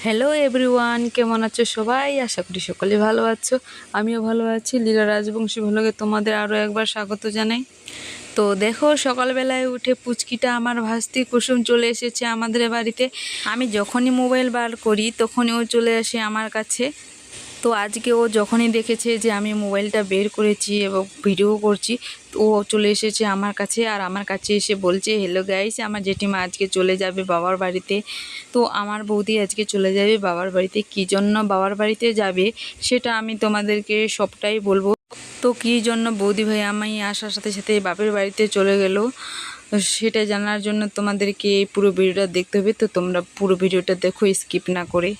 Hello everyone, কেমন আছো সবাই? আশা করি সকলে ভালো আছো। আমিও ভালো আছি। লীলা রাজবংশী ভ্লগে তোমাদের আরও একবার স্বাগত জানাই। তো দেখো, সকালবেলায় উঠে পুচকিটা আমার ভাস্তি কুসুম চলে এসেছে আমাদের বাড়িতে। আমি যখনই মোবাইল বার করি তখনই ও চলে আসে আমার কাছে। তো আজকে ও যখনই দেখেছে যে আমি মোবাইলটা বের করেছি এবং ভিডিও করছি, তো ও চলে এসেছে আমার কাছে। আর আমার কাছে এসে বলছে, হ্যালো গাইস, আমার জেঠিমা আজকে চলে যাবে বাবার বাড়িতে। তো আমার বৌদি আজকে চলে যাবে বাবার বাড়িতে। কী জন্য বাবার বাড়িতে যাবে সেটা আমি তোমাদেরকে সবটাই বলবো। তো কী জন্য বৌদি ভাই আমি আসার সাথে সাথে বাপের বাড়িতে চলে গেল, সেটা জানার জন্য তোমাদেরকে এই পুরো ভিডিওটা দেখতে হবে। তো তোমরা পুরো ভিডিওটা দেখো, স্কিপ না করে।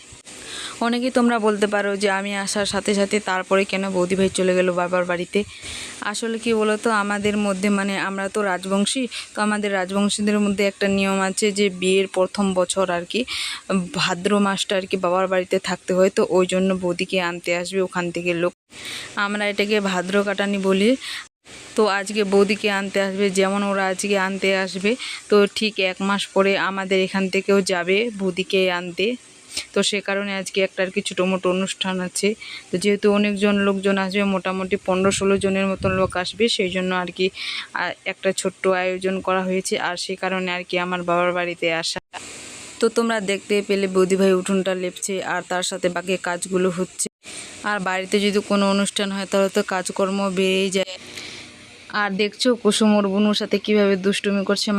অনেকেই তোমরা বলতে পারো যে আমি আসার সাথে সাথে তারপরে কেন বৌদি ভাই চলে গেল বাবার বাড়িতে। আসলে কি বলো তো, আমাদের মধ্যে আমরা তো রাজবংশী, তো আমাদের রাজবংশীদের মধ্যে একটা নিয়ম আছে যে বিয়ের প্রথম বছর আর কি ভাদ্র মাসটা আর কি বাবার বাড়িতে থাকতে হয়। তো ওই জন্য বৌদিকে আনতে আসবে ওখান থেকে লোক, আমরা এটাকে ভাদ্র কাটানি বলি। তো আজকে বৌদিকে আনতে আসবে, যেমন ওরা আজকে আনতে আসবে তো ঠিক 1 মাস পরে আমাদের এখান থেকেও যাবে বৌদিকে আনতে। তো সে কারণে আজকে একটা আর কি ছোটো মোটো অনুষ্ঠান আছে। তো যেহেতু অনেকজন লোকজন আসবে, মোটামুটি 15-16 জনের মতন লোক আসবে, সেই জন্য আর কি একটা ছোট্ট আয়োজন করা হয়েছে। আর সে কারণে আর কি আমার বাবার বাড়িতে আসা। তো তোমরা দেখতে পেলে বৌদি ভাই উঠোনটা লেপছে আর তার সাথে বাকি কাজগুলো হচ্ছে। আর বাড়িতে যদি কোনো অনুষ্ঠান হয় তাহলে তো কাজকর্ম বেড়েই যায়। আর দেখছো কুসুম ওর বোনের সাথে কীভাবে দুষ্টুমি করছে,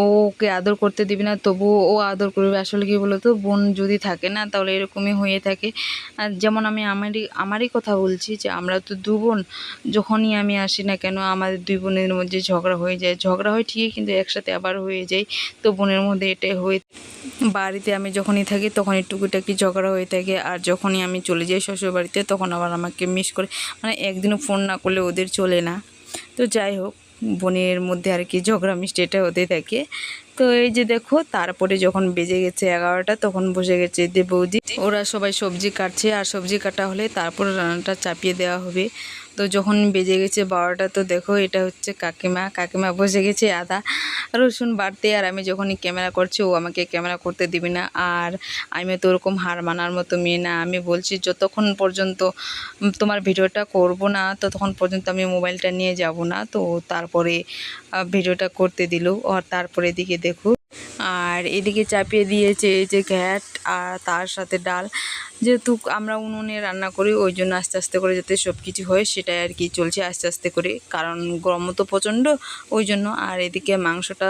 ওকে আদর করতে দিবি না তবুও ও আদর করবে। আসলে কি বলো তো, বোন যদি থাকে না তাহলে এরকমই হয়ে থাকে। আর যেমন আমি আমারই কথা বলছি যে আমরা তো 2 বোন, যখনই আমি আসি না কেন আমাদের 2 বোনের মধ্যে ঝগড়া হয়ে যায়। ঝগড়া হয় ঠিকই, কিন্তু একসাথে আবার হয়ে যায়। তো বোনের মধ্যে এটাই হয়ে, বাড়িতে আমি যখনই থাকি তখনই টুকিটাকি ঝগড়া হয়ে থাকে। আর যখনই আমি চলে যাই শ্বশুর বাড়িতে তখন আবার আমাকে মিস করে, একদিনও ফোন না করলে ওদের চলে না। তো যাই হোক, বোনের মধ্যে আর কি ঝগড়া মিষ্টি এটা হতে থাকে। তো এই যে দেখো, তারপরে যখন বেজে গেছে 11টা তখন বসে গেছে যে বৌদি, ওরা সবাই সবজি কাটছে। আর সবজি কাটা হলে তারপর রান্নাটা চাপিয়ে দেওয়া হবে। তো যখন বেজে গেছে 12টা, তো দেখো এটা হচ্ছে কাকিমা বসে গেছে আদা রসুন বাড়তে। আর আমি যখনই ক্যামেরা করছি ও আমাকে ক্যামেরা করতে দিবি না। আর আমি তো ওরকম হার মানার মতো মেয়ে না। আমি বলছি যতক্ষণ পর্যন্ত তোমার ভিডিওটা করব না ততক্ষণ পর্যন্ত আমি মোবাইলটা নিয়ে যাব না। তো তারপরে ভিডিওটা করতে দিল। আর তারপরে এদিকে দেখো, আর এদিকে চাপিয়ে দিয়েছে এই যে ঘ্যাট আর তার সাথে ডাল। যেহেতু আমরা উনুনে রান্না করি ওই জন্য আস্তে আস্তে করে যাতে সব কিছু হয় সেটাই আর কি চলছে আস্তে আস্তে করে, কারণ গরম তো প্রচণ্ড ওই জন্য। আর এদিকে মাংসটা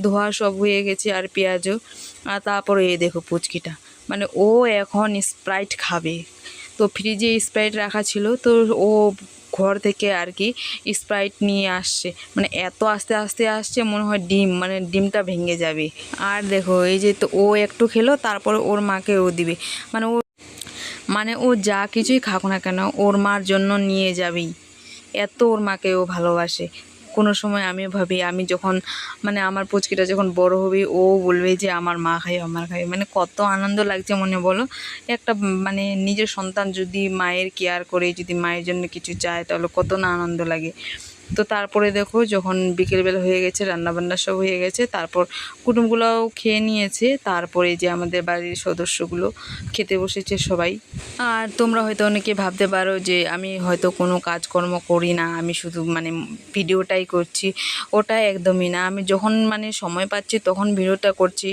ধোয়া সব হয়ে গেছে আর পেঁয়াজও। আর তারপরে এই দেখো পুচকিটা, ও এখন স্প্রাইট খাবে। তো ফ্রিজে স্প্রাইট রাখা ছিল, তো ও ঘর থেকে আর কি স্প্রাইট নিয়ে আসছে। এত আস্তে আস্তে আসছে মনে হয় ডিমটা ভেঙে যাবে। আর দেখো এই যে, তো ও একটু খেলো, তারপরে ওর মাকে ও দিবে। ও যা কিছুই খাক না কেন ওর মার জন্য নিয়ে যাবেই, এত ওর মাকে ও ভালোবাসে। কোনো সময় আমিও ভাবি আমি যখন আমার পুচকিটা যখন বড় হবে ও বলবে যে আমার মা খাই, আমার খাই। কত আনন্দ লাগছে মনে বলো। একটা নিজের সন্তান যদি মায়ের কেয়ার করে, যদি মায়ের জন্য কিছু চায় তাহলে কত না আনন্দ লাগে। তো তারপরে দেখো যখন বিকেলবেলা হয়ে গেছে, রান্নাবান্না সব হয়ে গেছে, তারপর কুটুমগুলোও খেয়ে নিয়েছে। তারপরে যে আমাদের বাড়ির সদস্যগুলো খেতে বসেছে সবাই। আর তোমরা হয়তো অনেকে ভাবতে পারো যে আমি হয়তো কোনো কাজকর্ম করি না, আমি শুধু ভিডিওটাই করছি। ওটা একদমই না। আমি যখন সময় পাচ্ছি তখন ভিডিওটা করছি।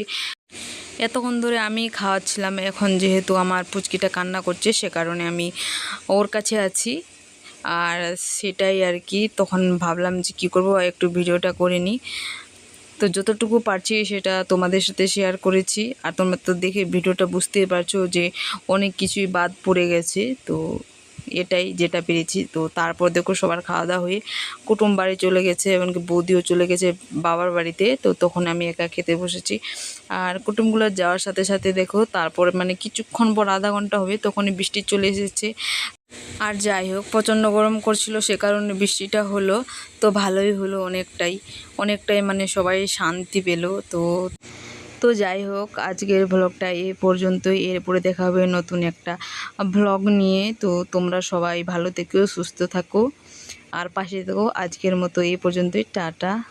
এতক্ষণ ধরে আমি খাওয়াচ্ছিলাম, এখন যেহেতু আমার পুচকিটা কান্না করছে সে কারণে আমি ওর কাছে আছি। আর সেটাই আর কি, তখন ভাবলাম যে কী করবো, একটু ভিডিওটা করে নিই। তো যতটুকু পারছি সেটা তোমাদের সাথে শেয়ার করেছি। আর তোমরা তো দেখে ভিডিওটা বুঝতেই পারছো যে অনেক কিছুই বাদ পড়ে গেছে। তো এটাই যেটা পেরেছি। তো তারপর দেখো সবার খাওয়া দাওয়া হয়ে কুটুম বাড়ি চলে গেছে, এমনকি বৌদিও চলে গেছে বাবার বাড়িতে। তো তখন আমি একা খেতে বসেছি। আর কুটুমগুলো যাওয়ার সাথে সাথে দেখো তারপর কিছুক্ষণ পর আধা ঘন্টা হবে তখনই বৃষ্টি চলে এসেছে। আর যাই হোক, প্রচণ্ড গরম করছিল সে কারণে বৃষ্টিটা হলো। তো ভালোই হলো, অনেকটাই সবাই শান্তি পেল। তো যাই হোক, আজকের ভ্লগটা এ পর্যন্তই। এরপরে দেখা হবে নতুন একটা ভ্লগ নিয়ে। তো তোমরা সবাই ভালো থেকো, সুস্থ থাকো আর পাশে থেকো। আজকের মতো এই পর্যন্তই, টাটা।